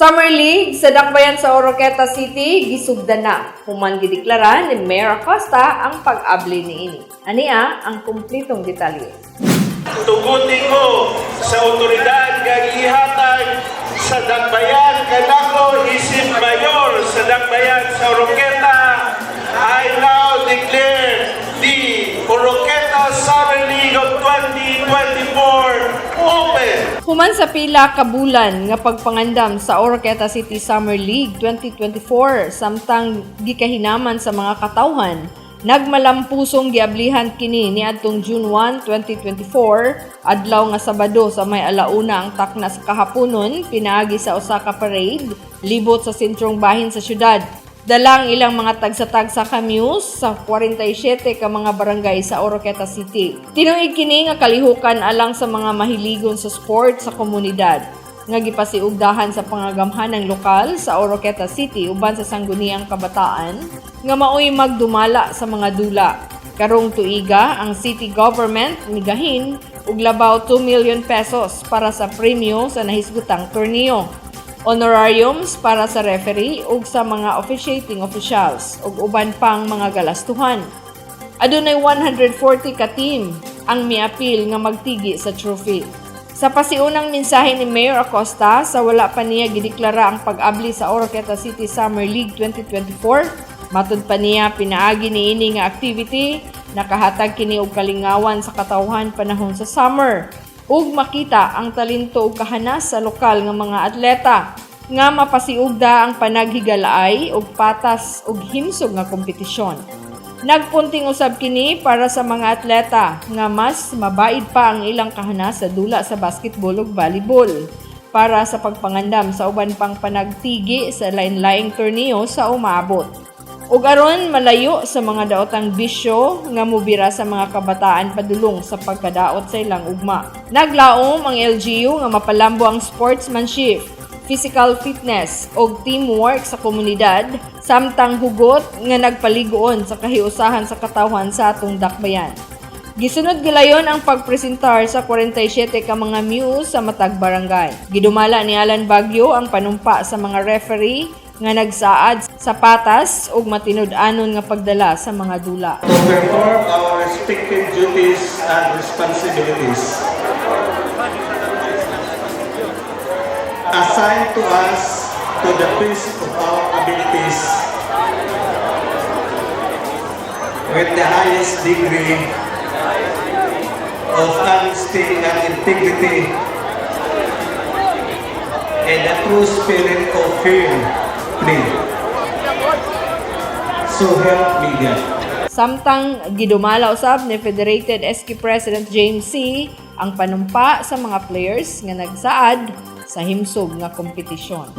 Summer League sa dakbayan sa Oroqueta City gisugdan na. Human gideklara ni Mayor Acosta ang pag-abli niini. Ania ang kumplitong detalye. Tugutin ko sa otoridad nga ihatag sa dakbayan kanako isip mayor sa dakbayan sa Oroqueta. I now declare the Oroqueta Summer League of 2024 open. Human sa pila ka bulan nga pagpangandam sa Oroqueta City Summer League 2024 samtang gikahinaman sa mga katawhan, nagmalampusong giablihan kini niadtong June 1, 2024 adlaw nga Sabado sa may alauna ang takna sa kahaponon pinaagi sa usa ka parade libot sa sentrong bahin sa syudad. Dalang ilang mga tagsa-tagsa kamyus sa 47 ka mga barangay sa Oroqueta City. Tinuig kini nga kalihukan alang sa mga mahiligon sa sport sa komunidad nga gipasiugdahan sa pangagamhanang lokal sa Oroqueta City uban sa sangguniang kabataan nga maoy magdumala sa mga dula. Karong tuiga ang city government migahin og labaw 2 million pesos para sa premyo sa nahisgutang torneo. Honorariums para sa referee ug sa mga officiating officials ug uban pang mga galastuhan. Adunay 140 ka team ang miapil nga magtigi sa trophy. Sa pasiunang mensahe ni Mayor Acosta sa wala pa niya gideklara ang pag-abli sa Oroqueta City Summer League 2024, matud pa niya pinaagi niini nga activity nakahatag kini og kalingawan sa katawhan panahon sa summer ug makita ang talento ug kahanas sa lokal nga mga atleta nga mapasiugda ang panaghigalaay ug patas ug himsog nga kompetisyon. Nagpunting usab kini para sa mga atleta nga mas mabaid pa ang ilang kahanas sa dula sa basketball ug volleyball para sa pagpangandam sa uban pang panagtigi sa lain-laing torneo sa umabot. Ug aron malayo sa mga daotang bisyo nga mubira sa mga kabataan padulong sa pagkadaot sa ilang ugma. Naglaom ang LGU nga mapalambo ang sportsmanship, physical fitness ug teamwork sa komunidad samtang hugot nga nagpaliguon sa kahiusahan sa katawhan sa atong dakbayan. Gisunod gilayon ang pagpresentar sa 47 ka mga muse sa matag barangay. Gidumala ni Alan Baguio ang panumpa sa mga referee nga nagsaad sa patas ug matinud-anon nga pagdala sa mga dula. To perform our respective duties and responsibilities assigned to us to the best of our abilities with the highest degree of honesty and integrity and a true spirit of fear. So help me God. Samtang gidumala usab ni Federated SK President James C. ang panumpa sa mga players nga nagsaad sa himsog nga kompetisyon.